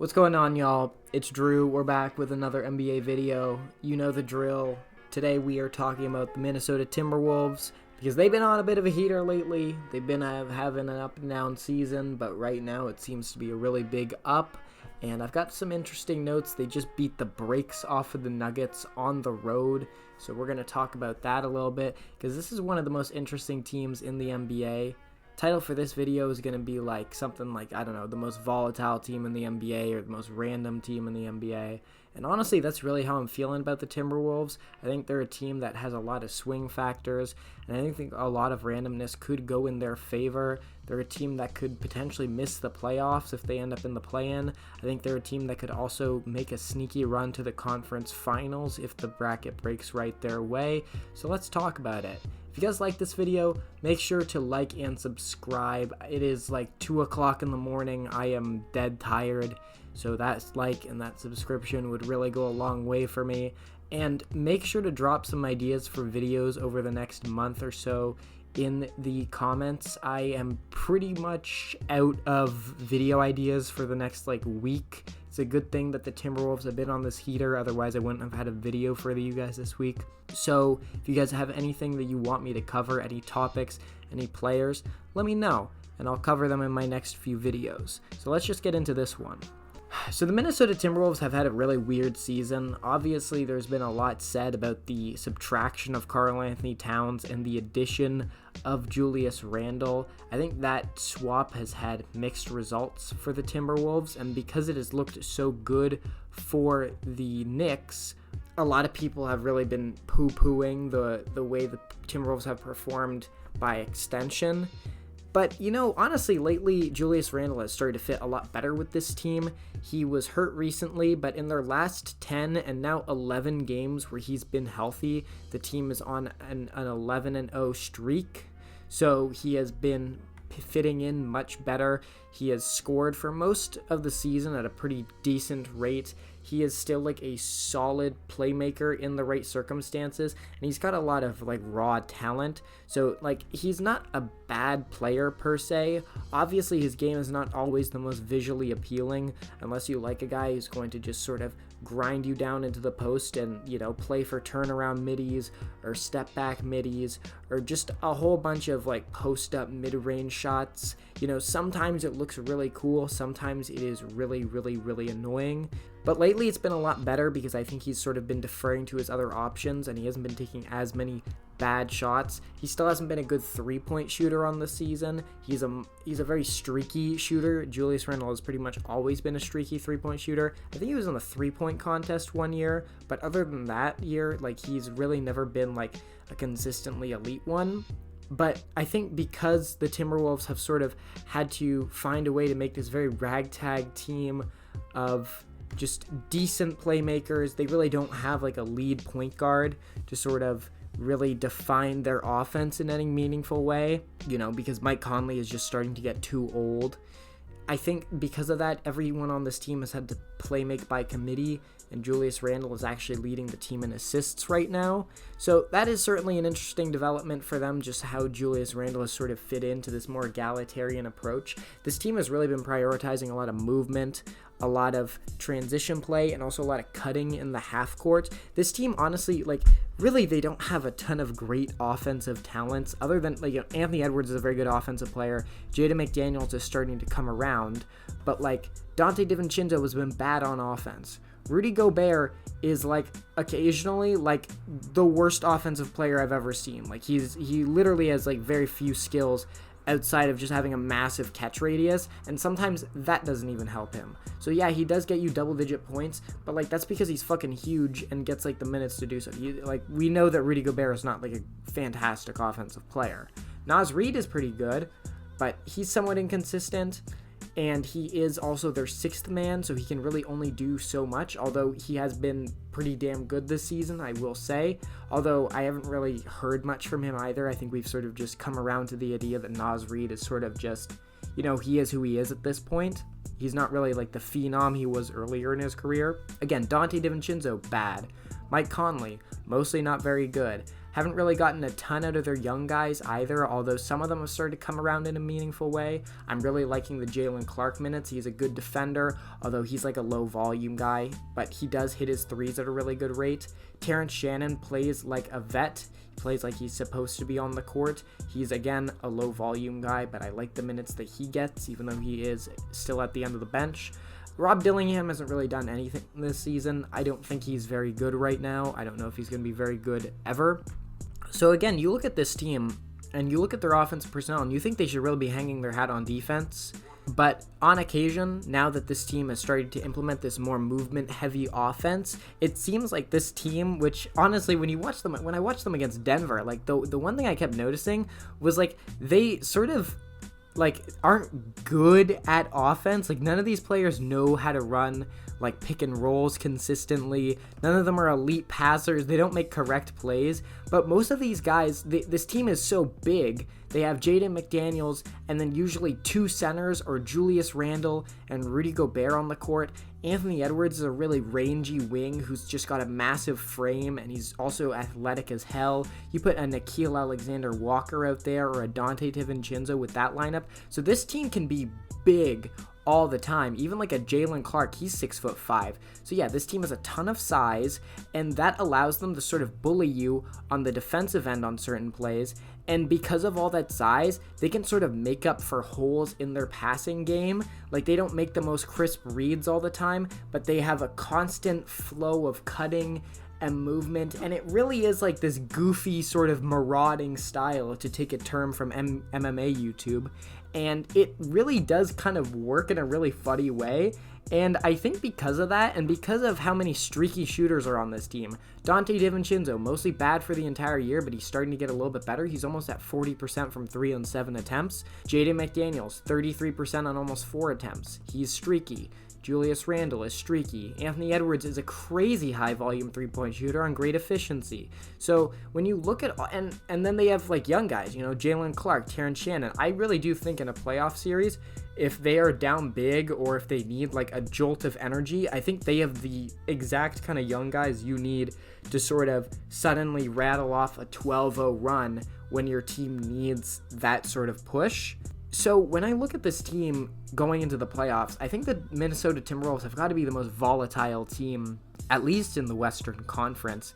What's going on, y'all? It's Drew. We're back with another NBA video. You know the drill. Today we are talking about the Minnesota Timberwolves because they've been on a bit of a heater lately. They've been having an up and down season, but right now it seems to be a really big up. And I've got some interesting notes. They just beat the brakes off of the Nuggets on the road. So we're going to talk about that a little bit because this is one of the most interesting teams in the NBA. Title for this video is going to be like something like, I don't know, the most volatile team in the NBA or the most random team in the NBA. And honestly, that's really how I'm feeling about the Timberwolves. I think they're a team that has a lot of swing factors, and I think a lot of randomness could go in their favor. They're a team that could potentially miss the playoffs if they end up in the play-in. I think they're a team that could also make a sneaky run to the conference finals if the bracket breaks right their way. So let's talk about it. If you guys like this video, make sure to like and subscribe. It is like 2 o'clock in the morning. I am dead tired. So that like and that subscription would really go a long way for me. And make sure to drop some ideas for videos over the next month or so in the comments. I am pretty much out of video ideas for the next week. It's a good thing that the Timberwolves have been on this heater, otherwise I wouldn't have had a video for you guys this week. So if you guys have anything that you want me to cover, any topics, any players, let me know and I'll cover them in my next few videos. So let's just get into this one. So the Minnesota Timberwolves have had a really weird season. Obviously, there's been a lot said about the subtraction of Karl-Anthony Towns and the addition of Julius Randle. I think that swap has had mixed results for the Timberwolves, and because it has looked so good for the Knicks, a lot of people have really been poo-pooing the way the Timberwolves have performed by extension. But, you know, honestly, lately, Julius Randle has started to fit a lot better with this team. He was hurt recently, but in their last 10 and now 11 games where he's been healthy, the team is on an 11-0 streak. So he has been fitting in much better. He has scored for most of the season at a pretty decent rate. He is still a solid playmaker in the right circumstances, and he's got a lot of raw talent. So he's not a bad player per se. Obviously his game is not always the most visually appealing unless you like a guy who's going to just sort of grind you down into the post and, you know, play for turnaround middies or step back middies or just a whole bunch of post up mid-range shots. You know, sometimes it looks really cool, sometimes it is really, really, really annoying. But lately it's been a lot better because I think he's sort of been deferring to his other options and he hasn't been taking as many bad shots. He still hasn't been a good three-point shooter on the season. He's a very streaky shooter. Julius Randle has pretty much always been a streaky three-point shooter. I think he was in the three-point contest one year, but other than that year, he's really never been a consistently elite one. But I think because the Timberwolves have sort of had to find a way to make this very ragtag team of just decent playmakers, they really don't have a lead point guard to sort of really define their offense in any meaningful way, you know, because Mike Conley is just starting to get too old. I think because of that, everyone on this team has had to play make by committee, and Julius Randle is actually leading the team in assists right now. So that is certainly an interesting development for them, just how Julius Randle has sort of fit into this more egalitarian approach. This team has really been prioritizing a lot of movement, a lot of transition play, and also a lot of cutting in the half court. This team, honestly, really they don't have a ton of great offensive talents other than Anthony Edwards is a very good offensive player. Jaden Mcdaniels is starting to come around, but Dante DiVincenzo has been bad on offense. Rudy Gobert is occasionally the worst offensive player I've ever seen. He literally has very few skills outside of just having a massive catch radius, and sometimes that doesn't even help him. So yeah, he does get you double-digit points, but that's because he's fucking huge and gets the minutes to do so. We know that Rudy Gobert is not a fantastic offensive player. Naz Reid is pretty good, but he's somewhat inconsistent, and he is also their sixth man, so he can really only do so much, although he has been pretty damn good this season, I will say. Although I haven't really heard much from him either. I think we've sort of just come around to the idea that Naz Reid is sort of just, you know, he is who he is at this point. He's not really the phenom he was earlier in his career. Again, Dante DiVincenzo, bad. Mike Conley, mostly not very good. Haven't really gotten a ton out of their young guys either, although some of them have started to come around in a meaningful way. I'm really liking the Jalen Clark minutes. He's a good defender, although he's like a low volume guy, but he does hit his threes at a really good rate. Terrence Shannon plays like a vet. He plays like he's supposed to be on the court. He's, again, a low volume guy, but I like the minutes that he gets, even though he is still at the end of the bench. Rob Dillingham hasn't really done anything this season. I don't think he's very good right now. I don't know if he's going to be very good ever. So again, you look at this team and you look at their offensive personnel and you think they should really be hanging their hat on defense. But on occasion, now that this team has started to implement this more movement-heavy offense, it seems like this team, which honestly, when I watched them against Denver, like the one thing I kept noticing was like they sort of like aren't good at offense. Like none of these players know how to run like pick and rolls consistently. None of them are elite passers. They don't make correct plays. But most of these guys, this team is so big. They have Jaden McDaniels and then usually two centers or Julius Randle and Rudy Gobert on the court. Anthony Edwards is a really rangy wing who's just got a massive frame and he's also athletic as hell. You put a Nickeil Alexander-Walker out there or a Dante DiVincenzo with that lineup. So this team can be big all the time. Even like a Jalen Clark, he's 6'5". So yeah, this team has a ton of size, and that allows them to sort of bully you on the defensive end on certain plays. And because of all that size, they can sort of make up for holes in their passing game. Like they don't make the most crisp reads all the time, but they have a constant flow of cutting and movement, and it really is like this goofy sort of marauding style, to take a term from MMA YouTube, and it really does kind of work in a really funny way. And I think because of that, and because of how many streaky shooters are on this team, Dante DiVincenzo, mostly bad for the entire year, but he's starting to get a little bit better. He's almost at 40% from 3 on 7 attempts. Jaden McDaniels, 33% on almost 4 attempts. He's streaky. Julius Randle is streaky. Anthony Edwards is a crazy high-volume three-point shooter on great efficiency. So when you look at, and then they have like young guys, you know, Jalen Clark, Terrence Shannon. I really do think in a playoff series, if they are down big or if they need like a jolt of energy, I think they have the exact kind of young guys you need to sort of suddenly rattle off a 12-0 run when your team needs that sort of push. So when I look at this team going into the playoffs, I think the Minnesota Timberwolves have got to be the most volatile team, at least in the Western Conference.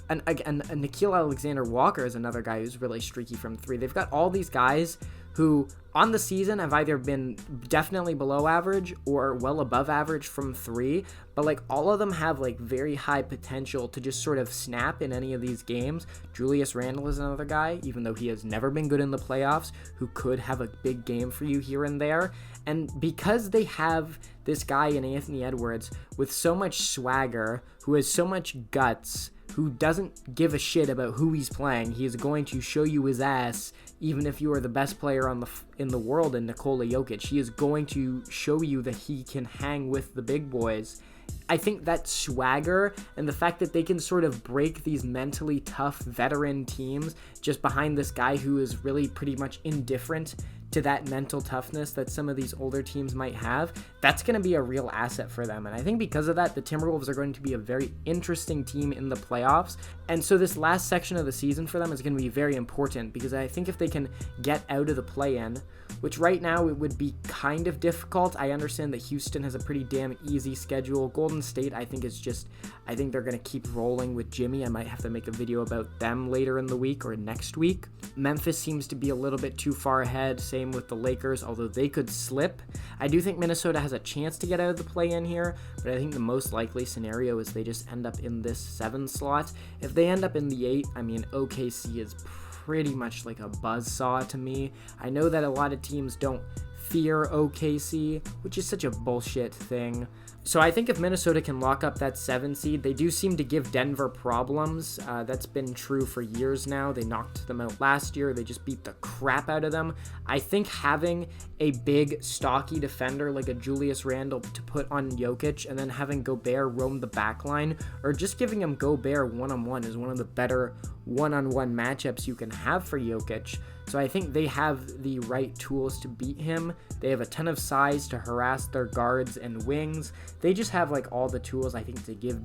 And Nickeil Alexander-Walker is another guy who's really streaky from 3. They've got all these guys who on the season have either been definitely below average or well above average from 3, but like all of them have like very high potential to just sort of snap in any of these games. Julius Randle is another guy, even though he has never been good in the playoffs, who could have a big game for you here and there. And because they have this guy in Anthony Edwards with so much swagger, who has so much guts, who doesn't give a shit about who he's playing, he is going to show you his ass. Even if you are the best player in the world in Nikola Jokic, he is going to show you that he can hang with the big boys. I think that swagger and the fact that they can sort of break these mentally tough veteran teams just behind this guy who is really pretty much indifferent to that mental toughness that some of these older teams might have, that's going to be a real asset for them. And I think because of that, the Timberwolves are going to be a very interesting team in the playoffs. And so this last section of the season for them is going to be very important, because I think if they can get out of the play-in, which right now it would be kind of difficult. I understand that Houston has a pretty damn easy schedule. Golden State, I think they're going to keep rolling with Jimmy. I might have to make a video about them later in the week or next week. Memphis seems to be a little bit too far ahead. Same with the Lakers, although they could slip. I do think Minnesota has a chance to get out of the play-in here, but I think the most likely scenario is they just end up in this 7 slot. If they end up in the 8, I mean, OKC is pretty much like a buzzsaw to me. I know that a lot of teams don't fear OKC, which is such a bullshit thing. So I think if Minnesota can lock up that 7 seed, they do seem to give Denver problems. That's been true for years now. They knocked them out last year. They just beat the crap out of them. I think having a big, stocky defender like a Julius Randle to put on Jokic and then having Gobert roam the backline, or just giving him Gobert one-on-one, is one of the better one-on-one matchups you can have for Jokic. So I think they have the right tools to beat him. They have a ton of size to harass their guards and wings. They just have like all the tools, I think, to give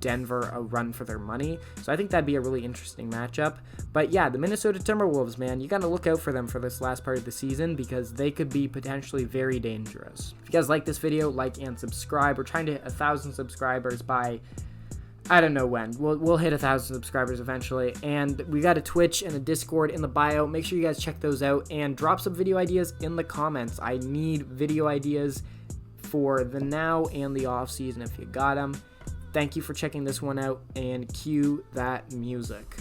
Denver a run for their money. So I think that'd be a really interesting matchup. But yeah, the Minnesota Timberwolves, man, you got to look out for them for this last part of the season because they could be potentially very dangerous. If you guys like this video, like and subscribe. We're trying to hit 1,000 subscribers by, I don't know when. We'll hit 1,000 subscribers eventually. And we got a Twitch and a Discord in the bio. Make sure you guys check those out and drop some video ideas in the comments. I need video ideas for the now and the off season if you got them. Thank you for checking this one out, and cue that music.